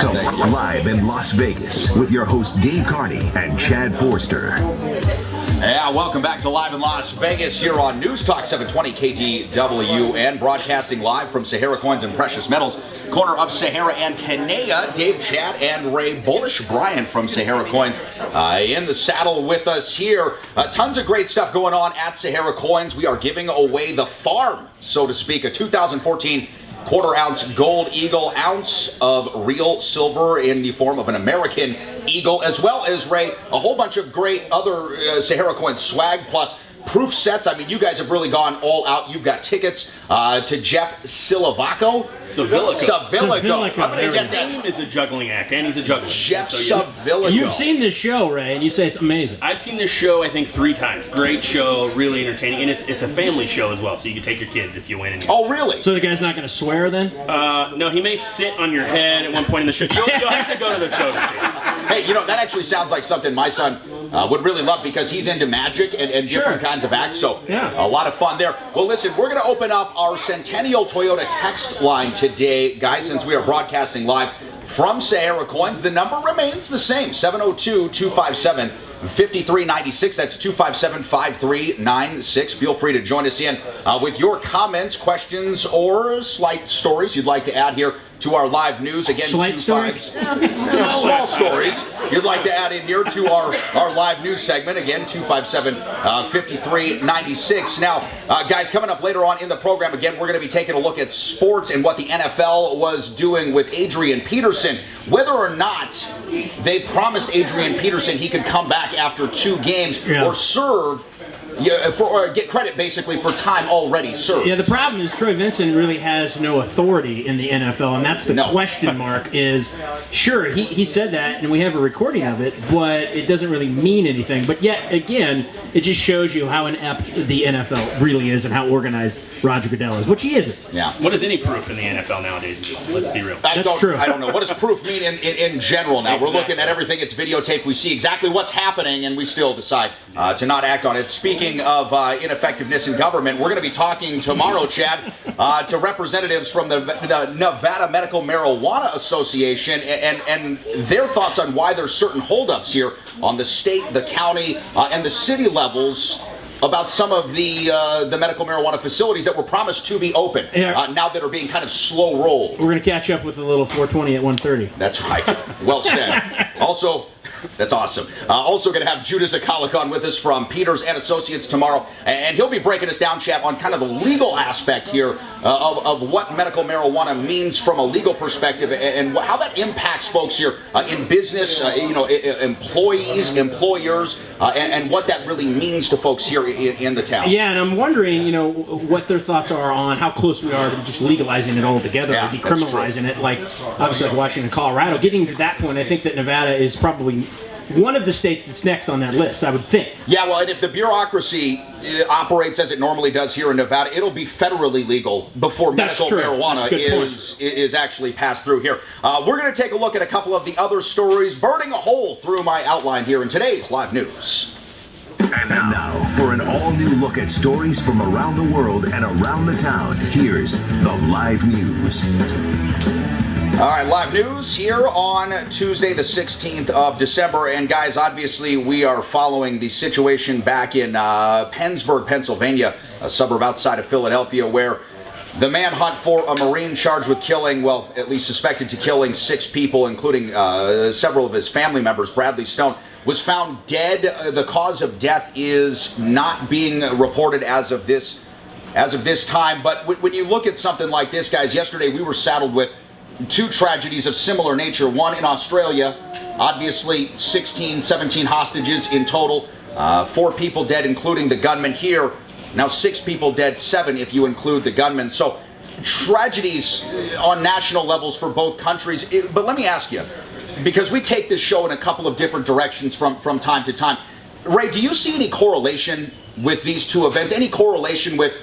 Live in Las Vegas with your hosts Dave Carney and Chad Forster. Yeah, welcome back to Live in Las Vegas here on News Talk 720 KDWN, broadcasting live from Sahara Coins and Precious Metals, corner of Sahara and Tenaya. Dave, Chad, and Ray Bullish. Brian from Sahara Coins in the saddle with us here. Tons of great stuff going on at Sahara Coins. We are giving away the farm, so to speak, a 2014 quarter-ounce gold eagle, ounce of real silver in the form of an American eagle, as well as, Ray, a whole bunch of great other Sahara Coins swag, plus proof sets. I mean, you guys have really gone all out. You've got tickets to Jeff Civillico. Civillico. I'm going to get that. Name is a juggling act, and he's a juggler. Jeff Civillico. You've seen this show, Ray, and you say it's amazing. I've seen this show, I think, 3 times. Great show, really entertaining, and it's a family show as well, so you can take your kids if you win. Oh, really? So the guy's not going to swear then? No, he may sit on your head at one point in the show. You'll have to go to the show to see. Hey, you know, that actually sounds like something my son would really love, because he's into magic and different kinds of acts, so a lot of fun there. Well, listen, we're going to open up our Centennial Toyota text line today, guys, since we are broadcasting live from Sahara Coins. The number remains the same, 702-257-5396. That's 257-5396. Feel free to join us in with your comments, questions, or slight stories you'd like to add here to our live news. Again, slight stories? Small stories you'd like to add in here to our live news segment. Again, 257-5396. Now, guys, coming up later on in the program, again, we're going to be taking a look at sports and what the NFL was doing with Adrian Peterson. Whether or not they promised Adrian Peterson he could come back after 2 games or serve, or get credit basically for time already served. Yeah, the problem is Troy Vincent really has no authority in the NFL, and that's the question mark is, sure, he said that, and we have a recording of it, but it doesn't really mean anything. But yet, again, it just shows you how inept the NFL really is and how organized Roger Goodell is, which he isn't. Yeah. What does any proof in the NFL nowadays mean? Let's be real. That's true. I don't know. What does proof mean in general now? Exactly. We're looking at everything. It's videotaped. We see exactly what's happening, and we still decide to not act on it. Speaking of ineffectiveness in government, we're going to be talking tomorrow, Chad, to representatives from the Nevada Medical Marijuana Association and their thoughts on why there's certain holdups here on the state, the county, and the city levels about some of the medical marijuana facilities that were promised to be open, now that are being kind of slow rolled. We're going to catch up with the little 420 at 1:30. That's right. Well said. Also, that's awesome. Also going to have Judah Zakalik on with us from Peters and Associates tomorrow, and he'll be breaking us down, Chad, on kind of the legal aspect here of what medical marijuana means from a legal perspective and how that impacts folks here in business, employees, employers, and what that really means to folks here in the town. Yeah, and I'm wondering, what their thoughts are on how close we are to just legalizing it all together, or decriminalizing it, like obviously like Washington, Colorado. Getting to that point, I think that Nevada is probably one of the states that's next on that list, I would think. Yeah, well, and if the bureaucracy operates as it normally does here in Nevada, it'll be federally legal before medical marijuana is actually passed through here. We're going to take a look at a couple of the other stories burning a hole through my outline here in today's live news. And now, for an all-new look at stories from around the world and around the town, here's the live news. All right, live news here on Tuesday, the 16th of December. And guys, obviously we are following the situation back in Pennsburg, Pennsylvania, a suburb outside of Philadelphia, where the manhunt for a Marine charged with killing, well, at least suspected to killing 6 people, including several of his family members, Bradley Stone, was found dead. The cause of death is not being reported as of this time. But when you look at something like this, guys, yesterday we were saddled with 2 tragedies of similar nature. One in Australia, obviously 16, 17 hostages in total, 4 people dead, including the gunman. Here, now 6 people dead, 7 if you include the gunman. So tragedies on national levels for both countries. But let me ask you, because we take this show in a couple of different directions from time to time. Ray, do you see any correlation with these 2 events? Any correlation with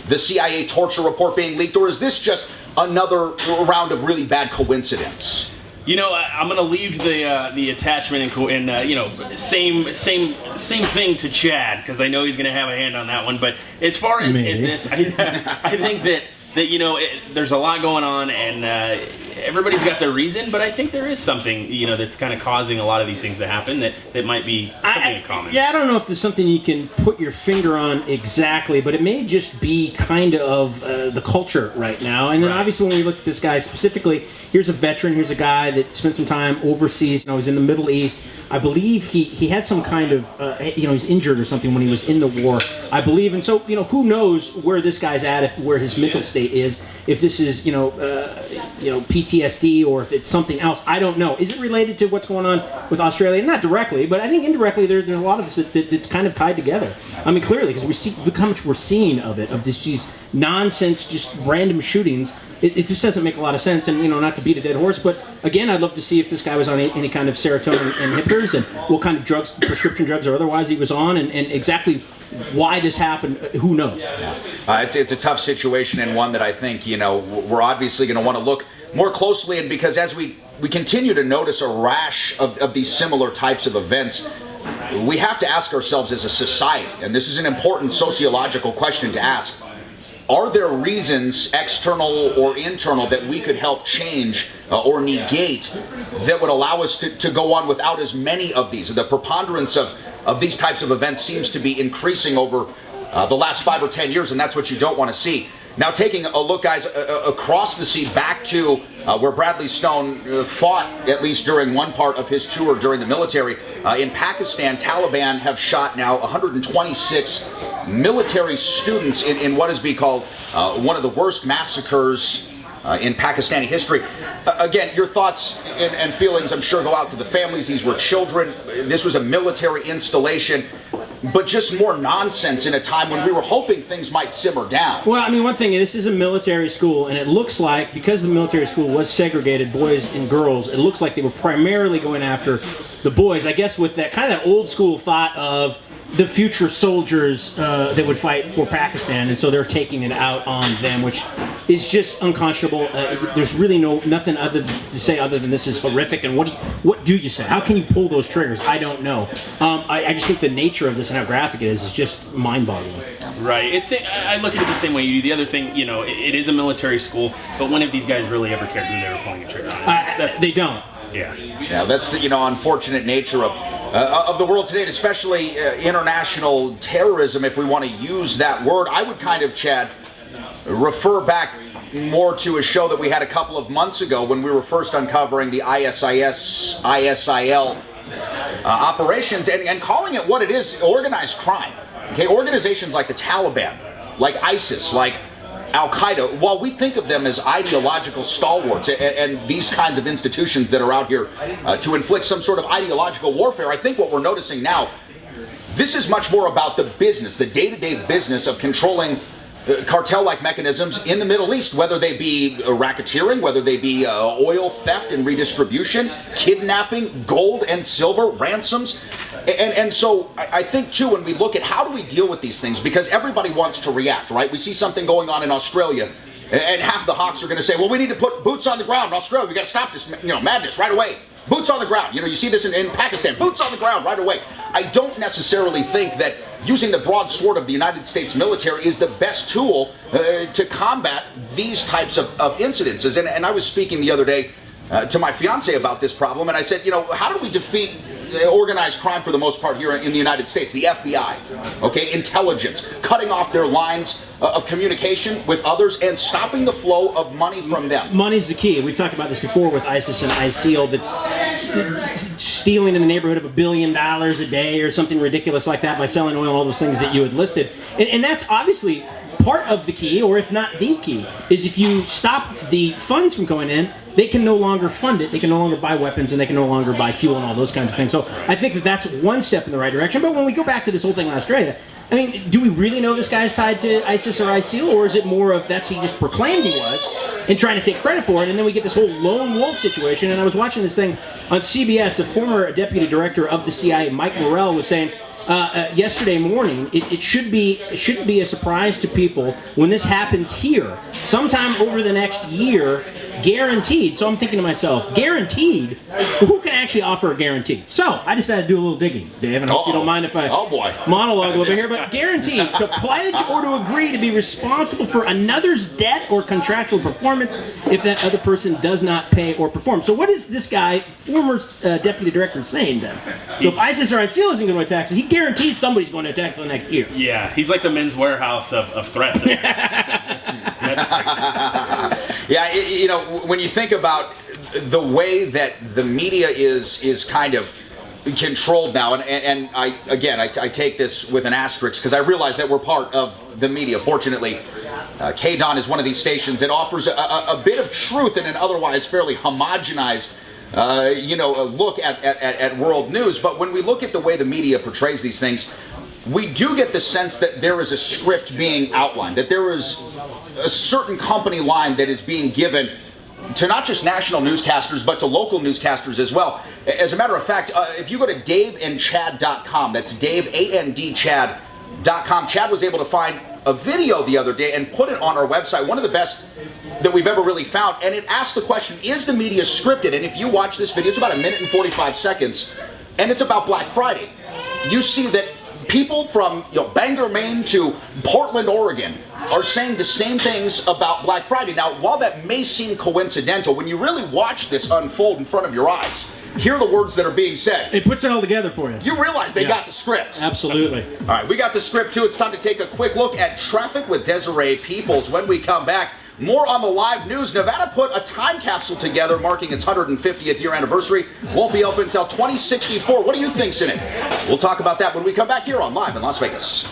the CIA torture report being leaked, or is this just another round of really bad coincidence? I'm going to leave the attachment and same thing to Chad, because I know he's going to have a hand on that one. But as far as this, I think that there's a lot going on, and everybody's got their reason, but I think there is something, that's kind of causing a lot of these things to happen that might be something in common. Yeah, I don't know if there's something you can put your finger on exactly, but it may just be kind of the culture right now. And then obviously when we look at this guy specifically, here's a veteran, here's a guy that spent some time overseas, he's in the Middle East. I believe he had some kind of, he's injured or something when he was in the war, I believe. And so, who knows where this guy's at, where his mental state is, if this is, PTSD or if it's something else. I don't know. Is it related to what's going on with Australia? Not directly, but I think indirectly there's a lot of this that's kind of tied together. I mean, clearly, because look how much we're seeing of it, of these nonsense, just random shootings. It just doesn't make a lot of sense, and not to beat a dead horse, but again, I'd love to see if this guy was on any kind of serotonin inhibitors and what kind of drugs, prescription drugs or otherwise, he was on, and exactly why this happened. Who knows? It's a tough situation, and one that I think we're obviously going to want to look more closely in, because as we continue to notice a rash of these similar types of events, we have to ask ourselves as a society, and this is an important sociological question to ask. Are there reasons, external or internal, that we could help change or negate that would allow us to go on without as many of these? The preponderance of these types of events seems to be increasing over the last 5 or 10 years, and that's what you don't want to see. Now, taking a look, guys, across the sea back to where Bradley Stone fought, at least during one part of his tour during the military. In Pakistan, Taliban have shot now 126 military students in what is being called one of the worst massacres in Pakistani history. Again, your thoughts and feelings, I'm sure, go out to the families. These were children. This was a military installation, but just more nonsense in a time when we were hoping things might simmer down. Well, I mean, one thing, this is a military school, and it looks like, because the military school was segregated, boys and girls, it looks like they were primarily going after the boys, I guess with that kind of that old school thought of the future soldiers that would fight for Pakistan, and so they're taking it out on them, which is just unconscionable. There's really nothing to say other than this is horrific. And what do you say? How can you pull those triggers? I don't know. I just think the nature of this and how graphic it is just mind-boggling. Right. I look at it the same way you do. The other thing, it is a military school, but when have these guys really ever cared who they were pulling a trigger on? They don't. Yeah, that's the unfortunate nature of the world today, and especially international terrorism, if we want to use that word. I would kind of, Chad, refer back more to a show that we had a couple of months ago when we were first uncovering the ISIL operations and calling it what it is, organized crime. Okay, organizations like the Taliban, like ISIS, like Al-Qaeda, while we think of them as ideological stalwarts and these kinds of institutions that are out here to inflict some sort of ideological warfare, I think what we're noticing now, this is much more about the business, the day-to-day business of controlling cartel-like mechanisms in the Middle East, whether they be racketeering, whether they be oil theft and redistribution, kidnapping, gold and silver, ransoms. And so I think, too, when we look at how do we deal with these things, because everybody wants to react, right? We see something going on in Australia, and half the hawks are going to say, well, we need to put boots on the ground in Australia. We got to stop this madness right away. Boots on the ground. You see this in Pakistan. Boots on the ground right away. I don't necessarily think that using the broadsword of the United States military is the best tool to combat these types of incidences. And I was speaking the other day to my fiance about this problem, and I said, how do we defeat organized crime for the most part here in the United States? The FBI, okay, intelligence, cutting off their lines of communication with others and stopping the flow of money from them. Money's the key. We've talked about this before with ISIS and ISIL that's stealing in the neighborhood of $1 billion a day or something ridiculous like that by selling oil and all those things that you had listed. And that's obviously part of the key, or if not the key, is if you stop the funds from going in, they can no longer fund it, they can no longer buy weapons, and they can no longer buy fuel and all those kinds of things. So I think that's one step in the right direction. But when we go back to this whole thing in Australia, I mean, do we really know this guy's tied to ISIS or ISIL, or is it more of that's he just proclaimed he was and trying to take credit for it, and then we get this whole lone wolf situation? And I was watching this thing on CBS, a former deputy director of the CIA, Mike Morrell, was saying, yesterday morning, it shouldn't be a surprise to people when this happens here. Sometime over the next year, guaranteed. So I'm thinking to myself, guaranteed? Who can actually offer a guarantee? So I decided to do a little digging, Dave, and I hope you don't mind if I monologue over here, but guaranteed to pledge or to agree to be responsible for another's debt or contractual performance if that other person does not pay or perform. So what is this guy, former deputy director, saying then? So if ISIS or ICL isn't going to attack us, he guarantees somebody's going to attack us the next year. Yeah, he's like the Men's Warehouse of threats. Yeah, you know, when you think about the way that the media is kind of controlled now, and I take this with an asterisk because I realize that we're part of the media. Fortunately, KDWN is one of these stations that offers a bit of truth in an otherwise fairly homogenized a look at world news. But when we look at the way the media portrays these things, we do get the sense that there is a script being outlined, that there is a certain company line that is being given to not just national newscasters, but to local newscasters as well. As a matter of fact, if you go to daveandchad.com, that's Dave, A-N-D, Chad.com, Chad was able to find a video the other day and put it on our website, one of the best that we've ever really found, and it asked the question, is the media scripted? And if you watch this video, it's about 1 minute and 45 seconds, and it's about Black Friday. You see that people from Bangor, Maine to Portland, Oregon are saying the same things about Black Friday. Now, while that may seem coincidental, when you really watch this unfold in front of your eyes, hear the words that are being said. It puts it all together for you. You realize they got the script. Absolutely. All right, we got the script too. It's time to take a quick look at traffic with Desiree Peoples. When we come back, more on the live news. Nevada put a time capsule together marking its 150th year anniversary. Won't be open until 2064. What do you think's in it? We'll talk about that when we come back here on Live in Las Vegas.